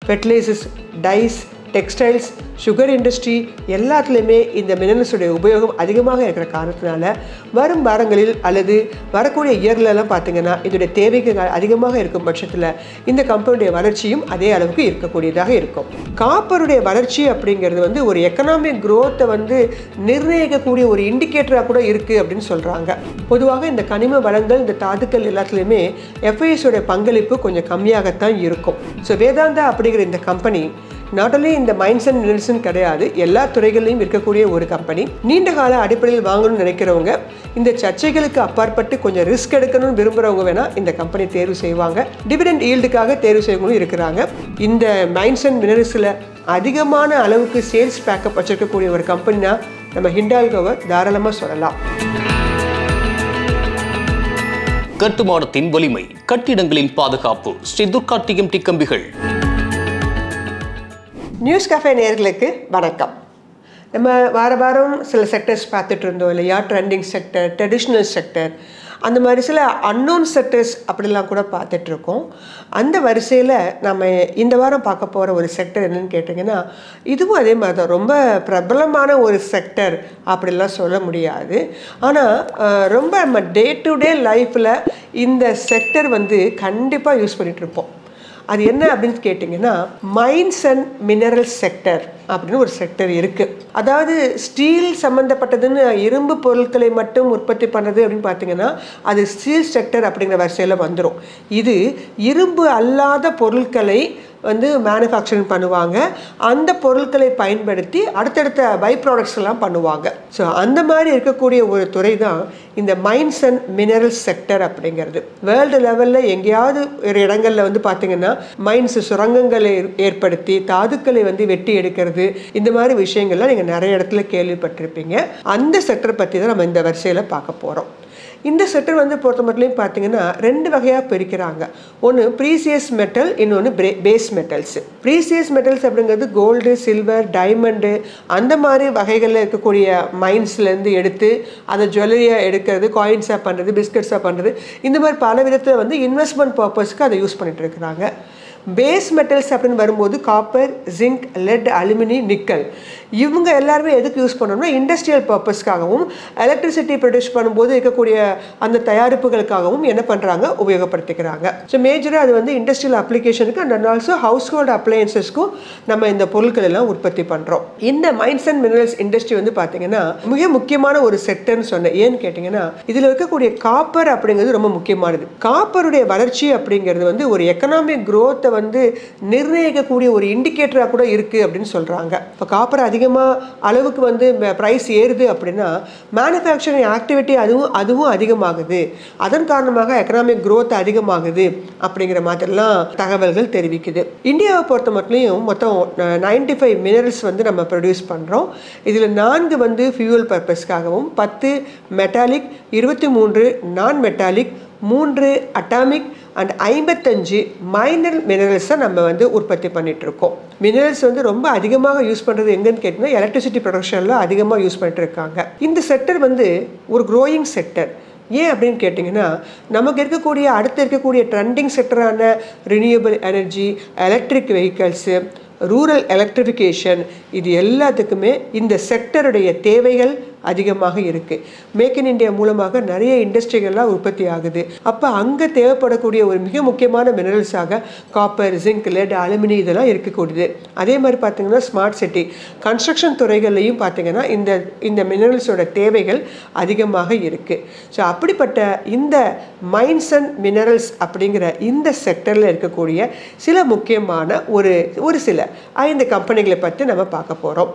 Fertilisers, dyes, textiles, sugar industry எல்லாத்துலேயுமே இந்த மினரல்ஸுடைய உபயோகம் அதிகமாக இருக்கிற காரணத்தினால வரும் வாரங்களில் அல்லது வரக்கூடிய இயர்லலாம் பார்த்திங்கன்னா இதோடைய தேவைகள் அதிகமாக இருக்கும் பட்சத்தில் இந்த கம்பெனியுடைய வளர்ச்சியும் அதே அளவுக்கு இருக்கக்கூடியதாக இருக்கும். காப்பருடைய வளர்ச்சி அப்படிங்கிறது வந்து ஒரு எக்கனாமிக் க்ரோத்தை வந்து நிர்ணயிக்கக்கூடிய ஒரு இண்டிகேட்டராக கூட இருக்குது அப்படின்னு சொல்கிறாங்க. பொதுவாக இந்த கனிம வளங்கள், இந்த தாதுக்கள் எல்லாத்துலேயுமே எஃப்ஐஎஸோடைய பங்களிப்பு கொஞ்சம் கம்மியாகத்தான் இருக்கும். ஸோ வேதாந்தா அப்படிங்கிற இந்த கம்பெனி நாட் ஒன்லி இந்த மைன்ஸ் அண்ட் மினரல்ஸ்னு கிடையாது, எல்லா துறைகளிலும் இருக்கக்கூடிய ஒரு கம்பெனி. நீண்ட கால அடிப்படையில் வாங்கணும்னு நினைக்கிறவங்க, இந்த சர்ச்சைகளுக்கு அப்பாற்பட்டு கொஞ்சம் ரிஸ்க் எடுக்கணும்னு விரும்புகிறவங்க வேணால் இந்த கம்பெனி தேர்வு செய்வாங்க. டிவிடெண்ட் ஈல்டுக்காக தேர்வு செய்யவும் இருக்கிறாங்க. இந்த மைன்ஸ் அண்ட் மினரல்ஸில் அதிகமான அளவுக்கு சேல்ஸ் பேக்கப் வச்சிருக்கக்கூடிய ஒரு கம்பெனினா நம்ம ஹிண்டால்கோவை தாராளமாக சொல்லலாம். கட்டுமானத்தின் வலிமை, கட்டிடங்களின் பாதுகாப்பு, ஸ்ரீ துர்கா டிஎம்டி கம்பிகள். நியூஸ் கஃபே நேயர்களுக்கு வணக்கம். நம்ம வாரம் சில செக்டர்ஸ் பார்த்துட்டு இருந்தோம் இல்லையா? ட்ரெண்டிங் செக்டர், ட்ரெடிஷ்னல் செக்டர், அந்த மாதிரி சில அன்னோன் செக்டர்ஸ் அப்படிலாம் கூட பார்த்துட்ருக்கோம். அந்த வரிசையில் நம்ம இந்த வாரம் பார்க்க போகிற ஒரு செக்டர் என்னென்னு கேட்டிங்கன்னா, இதுவும் அதே மாதிரி தான் ரொம்ப பிரபலமான ஒரு செக்டர் அப்படிலாம் சொல்ல முடியாது. ஆனால் ரொம்ப நம்ம டே டு டே லைஃப்பில் இந்த செக்டர் வந்து கண்டிப்பாக யூஸ் பண்ணிகிட்ருப்போம். அது என்ன அப்படின்னு கேட்டிங்கன்னா, மைன்ஸ் அண்ட் மினரல் செக்டர் அப்படின்னு ஒரு செக்டர் இருக்குது. அதாவது ஸ்டீல் சம்மந்தப்பட்டதுன்னு இரும்பு பொருட்களை மட்டும் உற்பத்தி பண்ணுறது அப்படின்னு பார்த்தீங்கன்னா அது ஸ்டீல் செக்டர் அப்படிங்கிற வரிசையில் வந்துடும். இது இரும்பு அல்லாத பொருட்களை வந்து மேனுஃபேக்சரிங் பண்ணுவாங்க. அந்த பொருட்களை பயன்படுத்தி அடுத்தடுத்த பை ப்ராடக்ட்ஸ் எல்லாம் பண்ணுவாங்க. ஸோ அந்த மாதிரி இருக்கக்கூடிய ஒரு துறை தான் இந்த மைன்ஸ் அண்ட் மினரல் செக்டர் அப்படிங்கிறது. வேர்ல்டு லெவலில் எங்கேயாவது ஒரு இடங்களில் வந்து பார்த்தீங்கன்னா மைன்ஸ், சுரங்கங்களை ஏற்படுத்தி தாதுக்களை வந்து வெட்டி எடுக்கிறது, இந்த மாதிரி விஷயங்கள்லாம் நீங்கள் நிறைய இடத்துல கேள்விப்பட்டிருப்பீங்க. அந்த செக்டர் பற்றி தான் நம்ம இந்த வரிசையில் பார்க்க போகிறோம். இந்த செக்டர் வந்து பொறுத்த மட்டும் பார்த்தீங்கன்னா ரெண்டு வகையாக பிரிக்கிறாங்க. ஒன்று ப்ரீசியஸ் மெட்டல், இன்னொன்று பேஸ் மெட்டல்ஸ். ப்ரீசியஸ் மெட்டல்ஸ் அப்படிங்கிறது கோல்டு, சில்வர், டைமண்டு அந்த மாதிரி வகைகளில் இருக்கக்கூடிய மைன்ஸ்லேருந்து எடுத்து அதை ஜுவல்லரியாக எடுக்கிறது, காயின்ஸாக பண்ணுறது, பிஸ்கட்ஸாக பண்ணுறது, இந்த மாதிரி பல விதத்தில் வந்து இன்வெஸ்ட்மெண்ட் பர்பஸ்க்கு அதை யூஸ் பண்ணிட்டு இருக்கிறாங்க. பேஸ் மெட்டல்ஸ் அப்படின்னு வரும்போது copper, zinc, lead, aluminium, nickel, இவங்க எல்லாருமே எதுக்கு யூஸ் பண்ணணும்னா இண்டஸ்ட்ரியல் பர்பஸ்க்காகவும் எலக்ட்ரிசிட்டி ப்ரொடியூஸ் பண்ணும்போது இருக்கக்கூடிய அந்த தயாரிப்புகளுக்காகவும் என்ன பண்ணுறாங்க, உபயோகப்படுத்திக்கிறாங்க. ஸோ மேஜராக அது வந்து இண்டஸ்ட்ரியல் அப்ளிகேஷனுக்கு அண்ட் ஆல்சோ ஹவுஸ் ஹோல்டு அப்ளையன்சஸ்க்கும் நம்ம இந்த பொருட்கள் எல்லாம் உற்பத்தி பண்ணுறோம். இந்த மைன்ஸ் அண்ட் மினரல்ஸ் இண்டஸ்ட்ரி வந்து பார்த்தீங்கன்னா மிக முக்கியமான ஒரு செக்டர்னு சொன்னேன். ஏன்னு கேட்டிங்கன்னா இதில் இருக்கக்கூடிய காப்பர் அப்படிங்கிறது ரொம்ப முக்கியமானது. காப்பருடைய வளர்ச்சி அப்படிங்கிறது வந்து ஒரு எக்கனாமிக் க்ரோத்தை வந்து நிர்ணயிக்கக்கூடிய ஒரு இண்டிகேட்டராக கூட இருக்குது அப்படின்னு சொல்கிறாங்க. இப்போ காப்பர் அதிகமாக அளவுக்கு வந்து ப்ரைஸ் ஏறுது அப்படின்னா மேனுஃபேக்சரிங் ஆக்டிவிட்டி அதுவும் அதிகமாகுது, அதன் காரணமாக எக்கனாமிக் க்ரோத் அதிகமாகுது அப்படிங்கிற மாதிரிலாம் தகவல்கள் தெரிவிக்குது. இந்தியாவை பொறுத்த மட்டும் மொத்தம் 95 மினரல்ஸ் வந்து நம்ம ப்ரொடியூஸ் பண்ணுறோம். இதில் 4 வந்து fuel பர்பஸ்க்காகவும், 10 metallic, 23 non metallic, 3 atomic and 55 minor மினரல்ஸை நம்ம வந்து உற்பத்தி பண்ணிகிட்ருக்கோம். மினரல்ஸ் வந்து ரொம்ப அதிகமாக யூஸ் பண்ணுறது எங்கன்னு கேட்டிங்கன்னா எலக்ட்ரிசிட்டி ப்ரொடக்ஷனில் அதிகமாக யூஸ் பண்ணிட்டு இருக்காங்க. இந்த செக்டர் வந்து ஒரு க்ரோயிங் செக்டர். ஏன் அப்படின்னு கேட்டிங்கன்னா நமக்கு அடுத்து இருக்கக்கூடிய ட்ரெண்டிங் செக்டரான renewable energy, electric vehicles, rural electrification, இது எல்லாத்துக்குமே இந்த செக்டருடைய தேவைகள் அதிகமாக இருக்குது. மேக் இன் இண்டியா மூலமாக நிறைய இண்டஸ்ட்ரிகள்லாம் உற்பத்தி ஆகுது. அப்போ அங்கே தேவைப்படக்கூடிய ஒரு மிக முக்கியமான மினரல்ஸாக காப்பர், ஜிங்க், லெட், அலுமினி இதெல்லாம் இருக்கக்கூடியது. அதே மாதிரி பார்த்திங்கன்னா ஸ்மார்ட் சிட்டி, கன்ஸ்ட்ரக்ஷன் துறைகள்லையும் பார்த்திங்கன்னா இந்த மினரல்ஸோட தேவைகள் அதிகமாக இருக்குது. ஸோ அப்படிப்பட்ட இந்த மைன்ஸ் அண்ட் மினரல்ஸ் அப்படிங்கிற இந்த செக்டரில் இருக்கக்கூடிய சில முக்கியமான ஒரு சில 5 கம்பெனிகளை பற்றி நம்ம பார்க்க போகிறோம்.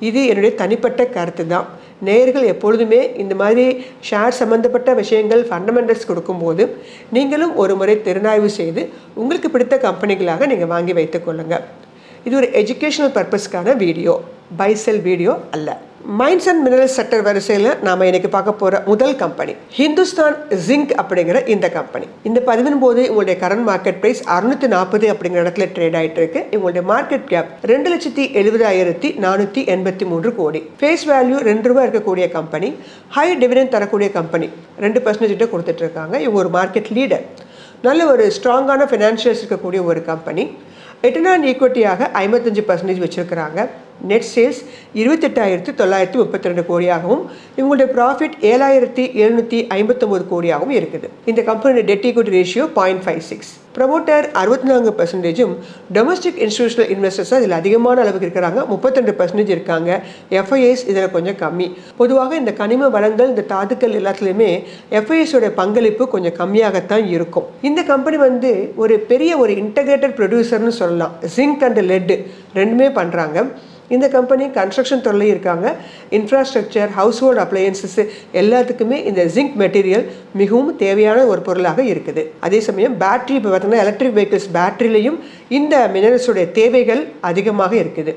இது என்னுடைய தனிப்பட்ட கருத்து தான். நேயர்கள் எப்பொழுதுமே இந்த மாதிரி ஷேர் சம்மந்தப்பட்ட விஷயங்கள் ஃபண்டமெண்டல்ஸ் கொடுக்கும்போது நீங்களும் ஒரு முறை திறனாய்வு செய்து உங்களுக்கு பிடித்த கம்பெனிகளாக நீங்கள் வாங்கி வைத்துக்கொள்ளுங்கள். இது ஒரு எஜுகேஷனல் பர்பஸ்க்கான வீடியோ, பை செல் வீடியோ அல்ல. மைன்ஸ் அண்ட் மினரல் செக்டர் வரிசையில் நாம் இன்னைக்கு பார்க்க போகிற முதல் கம்பெனி ஹிந்துஸ்தான் ஜிங்க் அப்படிங்கிற இந்த கம்பெனி. இந்த பதிவின் போது இவங்களுடைய கரண்ட் மார்க்கெட் ப்ரைஸ் 640 அப்படிங்கிற இடத்துல ட்ரேட் ஆகிட்டு இருக்கு. இவங்களுடைய மார்க்கெட் கேப் 2,70,483 கோடி. ஃபேஸ் வேல்யூ 2 ரூபா இருக்கக்கூடிய கம்பெனி. ஹை டிவிடெண்ட் தரக்கூடிய கம்பெனி, 2% கொடுத்துட்டு இருக்காங்க. இவங்க ஒரு மார்க்கெட் லீடர். நல்ல ஒரு ஸ்ட்ராங்கான ஃபினான்ஷியல்ஸ் இருக்கக்கூடிய ஒரு கம்பெனி. ரிட்டர்ன் ஆன் ஈக்விட்டியாக 55% வச்சுருக்கிறாங்க. நெட் சேல்ஸ் 28,932 கோடியாகவும் இவங்களுடைய ப்ராஃபிட் 7,759 கோடியாகவும் இருக்குது. இந்த கம்பெனியோட dead equity ratio 0.56. Promoter 64%, domestic institutional investors இதில் அதிகமான அளவுக்கு இருக்கிறாங்க, 32% இருக்காங்க. எஃப்ஐஎஸ் இதில் கொஞ்சம் கம்மி. பொதுவாக இந்த கனிம வளங்கள், இந்த தாதுக்கள் எல்லாத்துலேயுமே எஃப்ஐஎஸோட பங்களிப்பு கொஞ்சம் கம்மியாகத்தான் இருக்கும். இந்த கம்பெனி வந்து ஒரு பெரிய ஒரு இன்டகிரேட்டட் ப்ரொடியூசர்னு சொல்லலாம். ஜிங்க் அண்ட் லெட் ரெண்டுமே பண்ணுறாங்க. இந்த கம்பெனி கன்ஸ்ட்ரக்ஷன் துறையிலையும் இருக்காங்க. இன்ஃப்ராஸ்ட்ரக்சர், ஹவுஸ்ஹோல்ட் அப்ளையன்சஸ் எல்லாத்துக்குமே இந்த ஜிங்க் மெட்டீரியல் மிகவும் தேவையான ஒரு பொருளாக இருக்குது. அதே சமயம் பேட்டரி, இப்போ பார்த்தீங்கன்னா எலக்ட்ரிக் வெஹிக்கிள்ஸ் பேட்டரியிலையும் இந்த மினரல்ஸுடைய தேவைகள் அதிகமாக இருக்குது.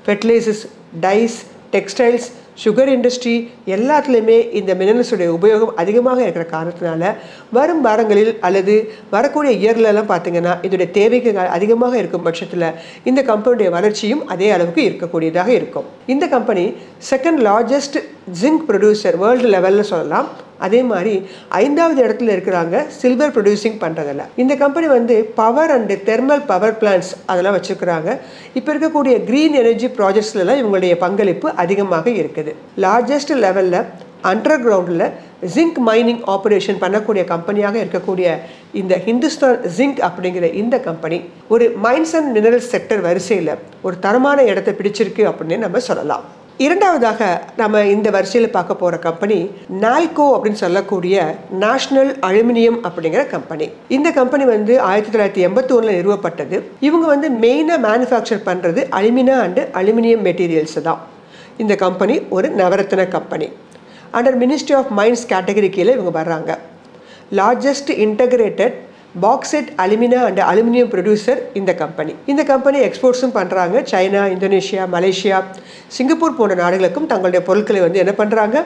Fertilisers, dyes, textiles, sugar industry எல்லாத்துலேயுமே இந்த மினரல்ஸுடைய உபயோகம் அதிகமாக இருக்கிற காரணத்தினால வரும் வாரங்களில் அல்லது வரக்கூடிய இயர்லலாம் பார்த்திங்கன்னா இதோடைய தேவைகள் அதிகமாக இருக்கும் பட்சத்தில் இந்த கம்பெனியுடைய வளர்ச்சியும் அதே அளவுக்கு இருக்கக்கூடியதாக இருக்கும். இந்த company second largest zinc producer world லெவலில் சொல்லலாம். அதே மாதிரி 5வது இடத்துல இருக்கிறாங்க சில்வர் ப்ரொடியூசிங் பண்ணுறதில்ல. இந்த கம்பெனி வந்து power and thermal power plants அதெல்லாம் வச்சுருக்கிறாங்க. இப்போ இருக்கக்கூடிய க்ரீன் எனர்ஜி ப்ராஜெக்ட்ஸ்லாம் இவங்களுடைய பங்களிப்பு அதிகமாக இருக்குது. லார்ஜஸ்ட் லெவலில் அண்டர் கிரவுண்டில் ஜிங்க் மைனிங் ஆப்ரேஷன் பண்ணக்கூடிய கம்பெனியாக இருக்கக்கூடிய இந்த ஹிந்துஸ்தான் ஜிங்க் அப்படிங்கிற இந்த கம்பெனி ஒரு மைன்ஸ் அண்ட் மினரல் செக்டர் வரிசையில் ஒரு தரமான இடத்தை பிடிச்சிருக்கு அப்படின்னு நம்ம சொல்லலாம். இரண்டாவதாக நம்ம இந்த வரிசையில் பார்க்க போகிற கம்பெனி நால்கோ அப்படின்னு சொல்லக்கூடிய நேஷனல் அலுமினியம் அப்படிங்கிற கம்பெனி. இந்த கம்பெனி வந்து 1981 நிறுவப்பட்டது. இவங்க வந்து மெயினாக மேனுஃபேக்சர் பண்ணுறது அலுமினா அண்டு அலுமினியம் மெட்டீரியல்ஸ் தான். இந்த கம்பெனி ஒரு Navratna company. Under ministry of mines category கீழே இவங்க வர்றாங்க. Largest integrated bauxite, alumina and aluminium producer இந்த கம்பெனி. இந்த கம்பெனி எக்ஸ்போர்ட்ஸும் பண்ணுறாங்க. சைனா, இந்தோனேஷியா, மலேசியா, சிங்கப்பூர் போன்ற நாடுகளுக்கும் தங்களுடைய பொருட்களை வந்து என்ன பண்ணுறாங்க,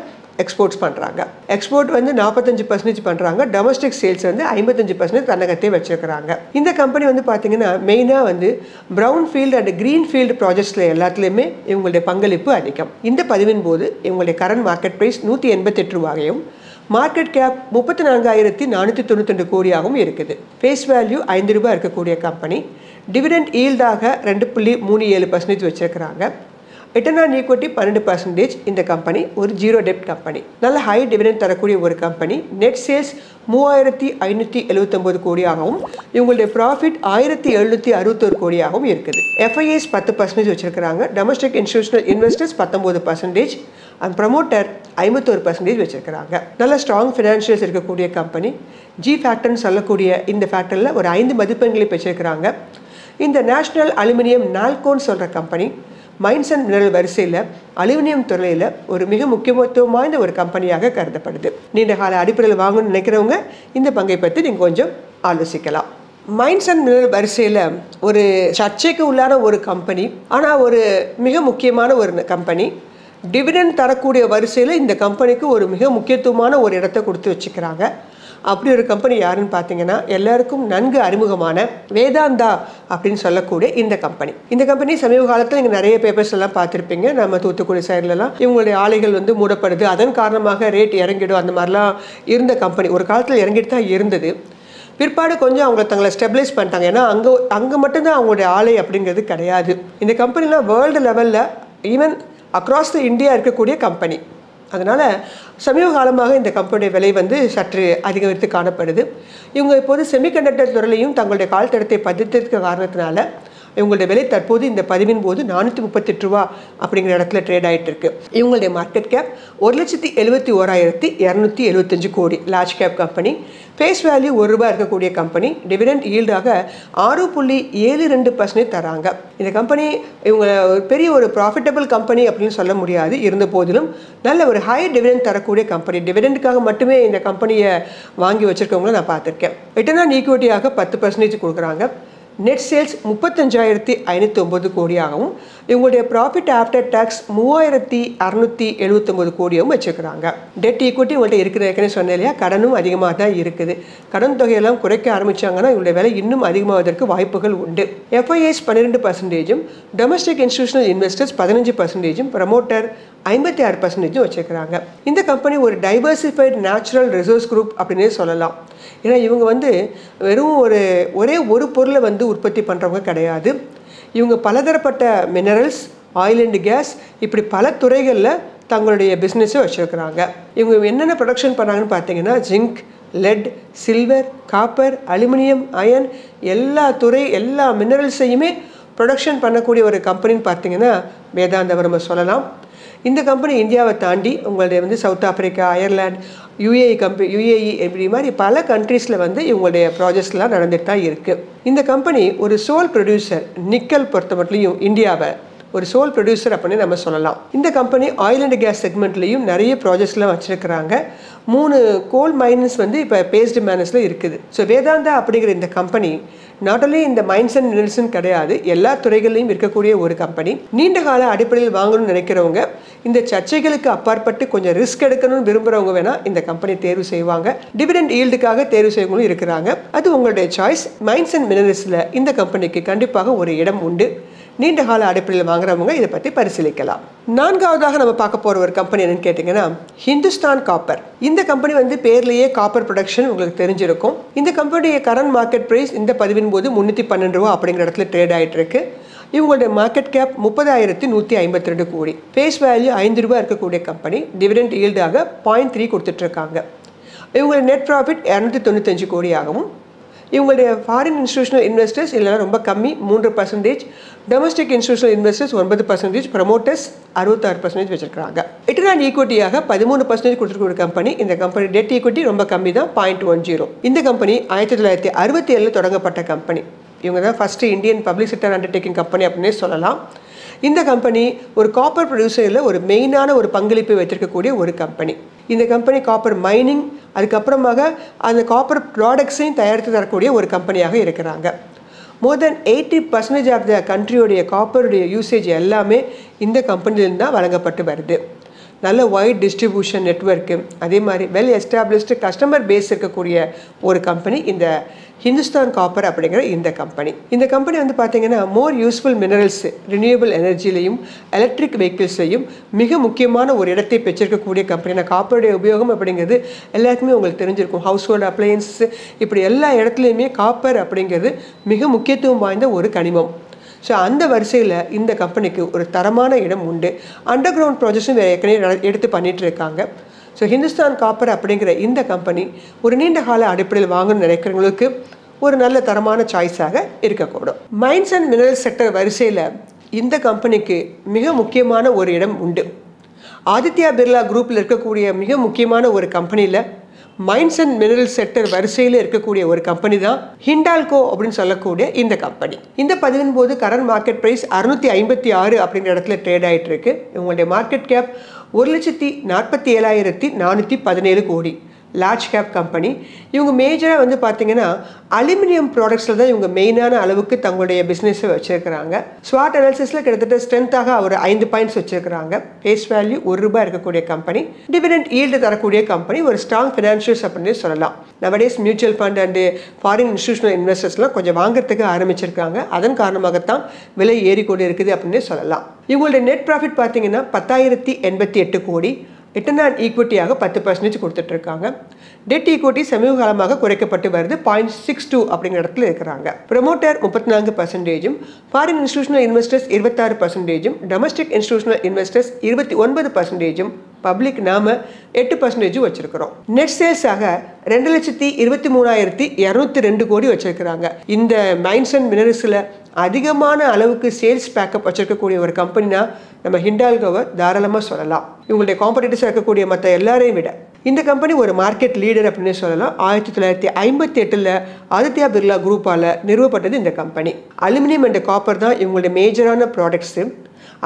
எக்ஸ்போர்ட்ஸ் பண்ணுறாங்க. எக்ஸ்போர்ட் வந்து 45% பண்ணுறாங்க. டொமஸ்டிக் சேல்ஸ் வந்து 55% தன்னகத்தை வச்சுருக்கிறாங்க. இந்த கம்பெனி வந்து பார்த்திங்கன்னா மெயினாக வந்து brown field and green field ப்ராஜெக்ட்ஸில் எல்லாத்துலேயுமே இவங்களுடைய பங்களிப்பு அதிகம். இந்த பதிவின் போது இவங்களுடைய கரண்ட் மார்க்கெட் ப்ரைஸ் 188 ரூபாயும், மார்க்கெட் கேப் 34,492 கோடியாகவும் இருக்குது. ஃபேஸ் வேல்யூ 5 ரூபாய் இருக்கக்கூடிய கம்பெனி. டிவிடெண்ட் ஈல்டாக 2.37% வச்சுருக்கிறாங்க. Return on equity 12%. இந்த கம்பெனி ஒரு ஜீரோ டெப்ட் கம்பெனி. நல்ல ஹை டிவிடெண்ட் தரக்கூடிய ஒரு கம்பெனி. நெட் சேல்ஸ் 3,579 கோடியாகவும் இவங்களுடைய ப்ராஃபிட் 1,761 கோடியாகவும் இருக்குது. எஃப்ஐஎஸ் 10% வச்சுருக்கிறாங்க. Domestic institutional investors 19% and promoter 51% வச்சுருக்கிறாங்க. நல்ல ஸ்ட்ராங் ஃபினான்ஷியல்ஸ் இருக்கக்கூடிய கம்பெனி. ஜி ஃபேக்டர்னு சொல்லக்கூடிய இந்த ஃபேக்டரில் ஒரு 5 மதிப்பெண்களை பெற்றிருக்கிறாங்க. இந்த நேஷனல் அலுமினியம் நால்கோன்னு சொல்கிற கம்பெனி மைன்ஸ் அண்ட் மினரல் வரிசையில் அலுமினியம் துறையில் ஒரு மிக முக்கியத்துவம் வாய்ந்த ஒரு கம்பெனியாக கருதப்படுது. நீண்ட கால அடிப்படையில் வாங்கணும்னு நினைக்கிறவங்க இந்த பங்கை பற்றி நீங்கள் கொஞ்சம் ஆலோசிக்கலாம். மைன்ஸ் அண்ட் மினரல் வரிசையில் ஒரு சர்ச்சைக்கு உள்ளான ஒரு கம்பெனி, ஆனால் ஒரு மிக முக்கியமான ஒரு கம்பெனி. டிவிடெண்ட் தரக்கூடிய வரிசையில் இந்த கம்பெனிக்கு ஒரு மிக முக்கியத்துவமான ஒரு இடத்தை கொடுத்து வச்சுக்கிறாங்க. அப்படி ஒரு கம்பெனி யாருன்னு பார்த்தீங்கன்னா எல்லாருக்கும் நன்கு அறிமுகமான வேதாந்தா அப்படின்னு சொல்லக்கூடிய இந்த கம்பெனி. இந்த கம்பெனி சமீப காலத்தில் நீங்கள் நிறைய பேப்பர்ஸ் எல்லாம் பார்த்துருப்பீங்க. நம்ம தூத்துக்குடி சைட்லலாம் இவங்களுடைய ஆலைகள் வந்து மூடப்படுது, அதன் காரணமாக ரேட் இறங்கிடும், அந்த மாதிரிலாம் இருந்த கம்பெனி. ஒரு காலத்தில் இறங்கிட்டு தான் இருந்தது. பிற்பாடு கொஞ்சம் அவங்க தங்களை ஸ்டெபிலைஸ் பண்ணிட்டாங்க. ஏன்னா அங்கே மட்டும்தான் அவங்களுடைய ஆலை அப்படிங்கிறது கிடையாது. இந்த கம்பெனிலாம் வேர்ல்டு லெவலில் ஈவன் அக்ராஸ் த இந்தியா இருக்கக்கூடிய கம்பெனி. அதனால் சமீப காலமாக இந்த கம்பெனியுடைய விலை வந்து சற்று அதிகரித்து காணப்படுது. இவங்க இப்போது செமிகண்டக்டர் துறையிலையும் தங்களுடைய கால் தடத்தை பதித்திருக்க காரணத்தினால இவங்களுடைய விலை தற்போது இந்த பதிவின் போது 438 ரூபா அப்படிங்கிற இடத்துல ட்ரேட் ஆகிட்டு இருக்கு. இவங்களுடைய மார்க்கெட் கேப் 1,71,275 கோடி. Large cap company. Face value 1 ரூபாய் இருக்கக்கூடிய கம்பெனி. டிவிடெண்ட் ஈல்டாக 6.72% தராங்க. இந்த கம்பெனி இவங்க ஒரு பெரிய ஒரு ப்ராஃபிட்டபிள் கம்பெனி அப்படின்னு சொல்ல முடியாது. இருந்த போதிலும் நல்ல ஒரு ஹை டிவிடெண்ட் தரக்கூடிய கம்பெனி. டிவிடெண்டுக்காக மட்டுமே இந்த கம்பெனியை வாங்கி வச்சுருக்கவங்கள நான் பார்த்துருக்கேன். ரிட்டர்ன் ஆன் ஈக்விட்டியாக 10% கொடுக்குறாங்க. நெட் சேல்ஸ் 35,509 கோடியாகவும் இவங்களுடைய ப்ராஃபிட் ஆஃப்டர் டேக்ஸ் 3,679 கோடியாகவும் வச்சுருக்கிறாங்க. டெட் ஈக்விட்டி உங்கள்கிட்ட இருக்கிற ஏற்கனவே சொன்னேன் இல்லையா, கடனும் அதிகமாக தான் இருக்குது. கடன் தொகையெல்லாம் குறைக்க ஆரம்பித்தாங்கன்னா இவங்களுடைய விலை இன்னும் அதிகமாவதற்கு வாய்ப்புகள் உண்டு. FIs 12%, domestic institutional investors 15%, promoter 56% வச்சுருக்கிறாங்க. இந்த கம்பெனி ஒரு டைவர்சிஃபைடு நேச்சுரல் ரிசோர்ஸ் குரூப் அப்படின்னே சொல்லலாம். ஏன்னா இவங்க வந்து வெறும் ஒரே ஒரு பொருளை வந்து உற்பத்தி பண்ணுறவங்க கிடையாது. இவங்க பலதரப்பட்ட மினரல்ஸ், ஆயில் அண்ட் கேஸ், இப்படி பல துறைகளில் தங்களுடைய பிஸ்னஸை வச்சுருக்கிறாங்க. இவங்க என்னென்ன ப்ரொடக்ஷன் பண்ணாங்கன்னு பார்த்தீங்கன்னா zinc, lead, silver, copper, aluminium, iron, எல்லா மினரல்ஸையுமே ப்ரொடக்ஷன் பண்ணக்கூடிய ஒரு கம்பெனின்னு பார்த்தீங்கன்னா வேதாந்தாவை நம்ம சொல்லலாம். இந்த கம்பெனி இந்தியாவை தாண்டி உங்களுடைய வந்து சவுத் ஆப்பிரிக்கா, அயர்லாந்து, யுஏஇ இப்படி மாதிரி பல கண்ட்ரீஸில் வந்து இவங்களுடைய ப்ராஜெக்ட்ஸ்லாம் நடந்துட்டு தான் இருக்குது. இந்த கம்பெனி ஒரு சோல் ப்ரொடியூசர், நிக்கல் பொறுத்த மட்டும் இந்தியாவை ஒரு சோல் ப்ரொடியூசர் அப்படின்னு நம்ம சொல்லலாம். இந்த கம்பெனி ஆயில் அண்ட் கேஸ் செக்மெண்ட்லேயும் நிறைய ப்ராஜெக்ட்ஸ்லாம் வச்சுருக்கிறாங்க. 3 கோல் மைன்ஸ் வந்து இப்போ பேஸ்டு மேனஸில் இருக்குது. ஸோ வேதாந்தா அப்படிங்கிற இந்த கம்பெனி நாட் ஒன்லி இந்த மைன்ஸ் அண்ட் மினரல்ஸ்ன்னு கிடையாது, எல்லா துறைகளையும் இருக்கக்கூடிய ஒரு கம்பெனி. நீண்ட கால அடிப்படையில் வாங்கணும்னு நினைக்கிறவங்க, இந்த சர்ச்சைகளுக்கு அப்பாற்பட்டு கொஞ்சம் ரிஸ்க் எடுக்கணும்னு விரும்புகிறவங்க வேணால் இந்த கம்பெனி தேர்வு செய்வாங்க. டிவிடெண்ட் ஈல்டுக்காக தேர்வு செய்யவங்களும் இருக்கிறாங்க. அது உங்களுடைய சாய்ஸ். மைன்ஸ் அண்ட் மினரல்ஸில் இந்த கம்பெனிக்கு கண்டிப்பாக ஒரு இடம் உண்டு. நீண்ட கால அடிப்படையில் வாங்குறவங்க இதை பற்றி பரிசீலிக்கலாம். 4வதாக நம்ம பார்க்க போகிற ஒரு கம்பெனி என்னன்னு கேட்டிங்கன்னா ஹிந்துஸ்தான் காப்பர். இந்த கம்பெனி வந்து பேர்லேயே காப்பர் ப்ரொடக்ஷன் உங்களுக்கு தெரிஞ்சிருக்கும். இந்த கம்பெனியுடைய கரண்ட் மார்க்கெட் ப்ரைஸ் இந்த பதிவின் போது 312 ரூபா அப்படிங்கிற இடத்துல ட்ரேட் ஆகிட்டு இருக்கு. இவங்களுடைய மார்க்கெட் கேப் 30,152 கோடி. ஃபேஸ் வேல்யூ 5 ரூபா இருக்கக்கூடிய கம்பெனி. டிவிடெண்ட் ஈல்டாக 0.3 கொடுத்துட்ருக்காங்க. இவங்களுடைய நெட் ப்ராஃபிட் 295 கோடியாகவும், இவங்களுடைய ஃபாரின் இன்ஸ்டிடியூஷனல் இன்வெஸ்டர்ஸ் இல்லைனா ரொம்ப கம்மி 3%, டொமஸ்டிக் இன்ஸ்டிடியூஷனல் இன்வெஸ்டர்ஸ் 9%, ப்ரமோட்டர்ஸ் 66% வச்சிருக்காங்க. ரிட்டர்ன் ஆன் ஈக்விட்டியாக 13% கொடுத்துருக்க கம்பெனி. இந்த கம்பெனி டெட் ஈக்விட்டி ரொம்ப கம்மி தான், 0.10. இந்த கம்பெனி 1967 தொடங்கப்பட்ட கம்பெனி. இவங்க தான் first Indian public sector undertaking company அப்படின்னே சொல்லலாம். இந்த கம்பெனி ஒரு காப்பர் ப்ரொடியூசரில் ஒரு மெயினான ஒரு பங்களிப்பை வைத்திருக்கக்கூடிய ஒரு கம்பெனி. இந்த கம்பெனி காப்பர் மைனிங், அதுக்கப்புறமாக அந்த காப்பர் ப்ராடக்ட்ஸையும் தயாரித்து தரக்கூடிய ஒரு கம்பெனியாக இருக்கிறாங்க. மோர் தென் 80% ஆஃப் த கண்ட்ரியோடைய காப்பருடைய யூசேஜ் எல்லாமே இந்த கம்பெனிலேருந்து தான் வழங்கப்பட்டு வருது. நல்ல வைட் டிஸ்ட்ரிபியூஷன் நெட்வொர்க்கு, அதே மாதிரி வெல் எஸ்டாப்ளிஷ்டு கஸ்டமர் பேஸ் இருக்கக்கூடிய ஒரு கம்பெனி இந்த ஹிந்துஸ்தான் காப்பர் அப்படிங்கிற இந்த கம்பெனி. இந்த கம்பெனி வந்து பார்த்தீங்கன்னா மோர் யூஸ்ஃபுல் மினரல்ஸ், ரினியூவபிள் எனர்ஜிலையும் எலக்ட்ரிக் வெஹிக்கிள்ஸ்லையும் மிக முக்கியமான ஒரு இடத்தை பெற்றிருக்கக்கூடிய கம்பெனி. காப்பருடைய உபயோகம் அப்படிங்கிறது எல்லாருக்குமே உங்களுக்கு தெரிஞ்சிருக்கும். ஹவுஸ் ஹோல்டு அப்ளையன்ஸ் இப்படி எல்லா இடத்துலையுமே காப்பர் அப்படிங்கிறது மிக முக்கியத்துவம் வாய்ந்த ஒரு கனிமம். ஸோ அந்த வரிசையில் இந்த கம்பெனிக்கு ஒரு தரமான இடம் உண்டு. அண்டர் கிரவுண்ட் ப்ராஜெக்ட்ஸும் ஏற்கனவே எடுத்து பண்ணிகிட்டு இருக்காங்க. ஸோ ஹிந்துஸ்தான் காப்பர் அப்படிங்கிற இந்த கம்பெனி ஒரு நீண்ட கால அடிப்படையில் வாங்கணும்னு நினைக்கிறவங்களுக்கு ஒரு நல்ல தரமான சாய்ஸாக இருக்கக்கூடும். மைன்ஸ் அண்ட் மினரல் செக்டர் வரிசையில் இந்த கம்பெனிக்கு மிக முக்கியமான ஒரு இடம் உண்டு. ஆதித்யா பிர்லா குரூப்பில் இருக்கக்கூடிய மிக முக்கியமான ஒரு கம்பெனியில் மைன்ஸ் அண்ட் மினரல் செக்டர் வரிசையில் இருக்கக்கூடிய ஒரு கம்பெனி தான் ஹிண்டால்கோ அப்படின்னு சொல்லக்கூடிய இந்த கம்பெனி. இந்த பதிவின் போது கரண்ட் மார்க்கெட் ப்ரைஸ் 656 அப்படிங்கிற இடத்துல ட்ரேட் ஆகிட்டு இருக்கு. இவங்களுடைய மார்க்கெட் கேப் 1,47,417 கோடி. Large cap company. இவங்க மேஜராக வந்து பார்த்தீங்கன்னா அலுமினியம் ப்ராடக்ட்ஸில் தான் இவங்க மெயினான அளவுக்கு தங்களுடைய பிஸ்னஸை வச்சுருக்கிறாங்க. ஸ்வாட் அனாலிசிஸில் கிட்டத்தட்ட ஸ்ட்ரென்த்தாக ஒரு 5 பாயிண்ட்ஸ் வச்சுருக்கிறாங்க. ஃபேஸ் வேல்யூ 1 ரூபாய் இருக்கக்கூடிய கம்பெனி. டிவிடெண்ட் ஈல்டு தரக்கூடிய கம்பெனி. ஒரு ஸ்ட்ராங் ஃபினான்ஷியல்ஸ் அப்படின்னு சொல்லலாம். Nowadays mutual fund and foreign institutional இன்வெஸ்டர்ஸ்லாம் கொஞ்சம் வாங்குறதுக்கு ஆரம்பிச்சிருக்காங்க. அதன் காரணமாகத்தான் விலை ஏறிக்கொண்டு இருக்குது அப்படின்னு சொல்லலாம். இவங்களுடைய நெட் ப்ராஃபிட் பார்த்தீங்கன்னா 10,088 கோடி. ரிட்டர்ன் ஆன் ஈக்விட்டியாக 10% கொடுத்துட்ருக்காங்க. டெட் ஈக்விட்டி சமீப காலமாக குறைக்கப்பட்டு வருது. 0.62 அப்படிங்கிற இடத்துல இருக்கிறாங்க. Promoter 34%, foreign institutional investors 26%, domestic institutional investors 29%, public நாம 8% வச்சிருக்கிறோம். நெட் சேல்ஸாக 2,23,202 கோடி வச்சிருக்கிறாங்க. இந்த மைன்ஸ் அண்ட் மினரல்ஸில் அதிகமான அளவுக்கு சேல்ஸ் பேக்கப் வச்சிருக்கக்கூடிய ஒரு கம்பெனினா நம்ம ஹிண்டால்கோவை தாராளமாக சொல்லலாம். இவங்களுடைய காம்படிட்டர்ஸாக இருக்கக்கூடிய மற்ற எல்லாரையும் விட இந்த கம்பெனி ஒரு மார்க்கெட் லீடர் அப்படின்னு சொல்லலாம். 1958 ஆதித்யா பிர்லா குரூப்பால் நிறுவப்பட்டது இந்த கம்பெனி. அலுமினியம் அண்ட் காப்பர் தான் இவங்களுடைய மேஜரான ப்ராடக்ட்ஸு.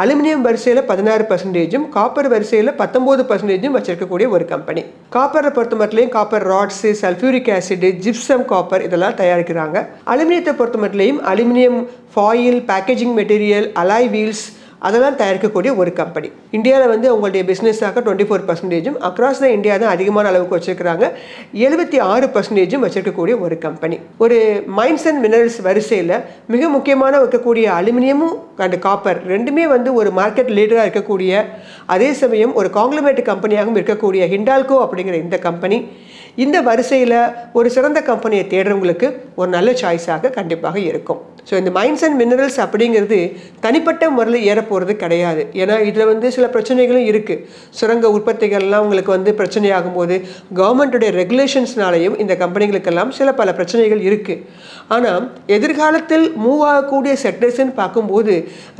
அலுமினியம் வரிசையில் 16%, காப்பர் வரிசையில் 19% வச்சிருக்கக்கூடிய ஒரு கம்பெனி. காப்பரை பொறுத்த மட்டும் copper rods, sulphuric acid, gypsum copper இதெல்லாம் தயாரிக்கிறாங்க. அலுமினியத்தை பொறுத்த மட்டும் aluminium foil, packaging material, alloy wheels, அதெல்லாம் தயாரிக்கக்கூடிய ஒரு கம்பெனி. இந்தியாவில் வந்து உங்களுடைய பிஸ்னஸாக 24%, அக்ராஸ் த இந்தியா தான் அதிகமான அளவுக்கு வச்சுருக்கிறாங்க, 76% வச்சுருக்கக்கூடிய ஒரு கம்பெனி. ஒரு மைன்ஸ் அண்ட் மினரல்ஸ் வரிசையில் மிக முக்கியமான இருக்கக்கூடிய அலுமினியமும் அண்ட் காப்பர் ரெண்டுமே வந்து ஒரு மார்க்கெட் லீடராக இருக்கக்கூடிய, அதே சமயம் ஒரு காங்கிளமேட் கம்பெனியாகவும் இருக்கக்கூடிய ஹிண்டால்கோ அப்படிங்கிற இந்த கம்பெனி இந்த வரிசையில் ஒரு சிறந்த கம்பெனியை தேடுறவங்களுக்கு ஒரு நல்ல சாய்ஸாக கண்டிப்பாக இருக்கும். ஸோ இந்த மைன்ஸ் அண்ட் மினரல்ஸ் அப்படிங்கிறது தனிப்பட்ட முறையில் ஏறப்போகிறது கிடையாது. ஏன்னா இதில் வந்து சில பிரச்சனைகளும் இருக்குது. சுரங்க உற்பத்திகள்லாம் உங்களுக்கு வந்து பிரச்சனையாகும் போது கவர்மெண்ட்டுடைய ரெகுலேஷன்ஸ்னாலையும் இந்த கம்பெனிகளுக்கெல்லாம் சில பல பிரச்சனைகள் இருக்குது. ஆனால் எதிர்காலத்தில் மூவ் ஆகக்கூடிய செக்டர்ஸ்ன்னு பார்க்கும்போது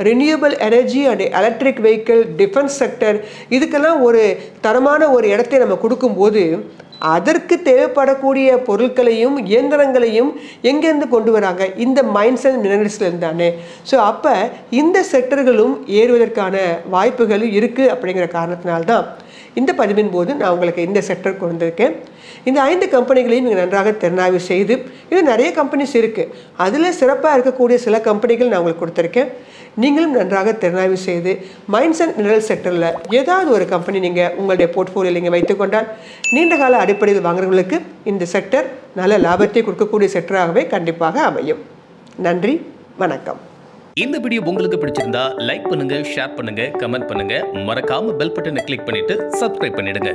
renewable energy and electric vehicle, defence sector, இதுக்கெல்லாம் ஒரு தரமான ஒரு இடத்தை நம்ம கொடுக்கும்போது அதற்கு தேவைப்படக்கூடிய பொருட்களையும் இயந்திரங்களையும் எங்கேருந்து கொண்டு வராங்க? இந்த மைன்ஸ் அண்ட் மினரல்ஸ்லேருந்து தானே. ஸோ அப்போ இந்த செக்டர்களும் ஏறுவதற்கான வாய்ப்புகளும் இருக்குது. அப்படிங்கிற காரணத்தினால்தான் இந்த பதிவின் போது நான் உங்களுக்கு இந்த செக்டர் கொண்டு வந்திருக்கேன். இந்த 5 கம்பெனிகளையும் நீங்கள் நன்றாக திறனாய்வு செய்து, இன்னும் நிறைய கம்பெனிஸ் இருக்குது, அதில் சிறப்பாக இருக்கக்கூடிய சில கம்பெனிகள் நான் உங்களுக்கு கொடுத்துருக்கேன். நீங்களும் நன்றாக திறனாய்வு செய்து மைன்ஸ் அண்ட் மினரல் செக்டரில் ஏதாவது ஒரு கம்பெனி நீங்கள் உங்களுடைய போர்ட்ஃபோலியோவில் நீங்கள் வைத்துக்கொண்டால் நீண்ட கால அடிப்படையில் வாங்குறவங்களுக்கு இந்த செக்டர் நல்ல லாபத்தை கொடுக்கக்கூடிய செக்டராகவே கண்டிப்பாக அமையும். நன்றி, வணக்கம். இந்த வீடியோ உங்களுக்கு பிடிச்சிருந்தா லைக் பண்ணுங்க, ஷேர் பண்ணுங்க, கமெண்ட் பண்ணுங்க, மறக்காம பெல் பட்டனை கிளிக் பண்ணிட்டு சப்ஸ்கிரைப் பண்ணிடுங்க.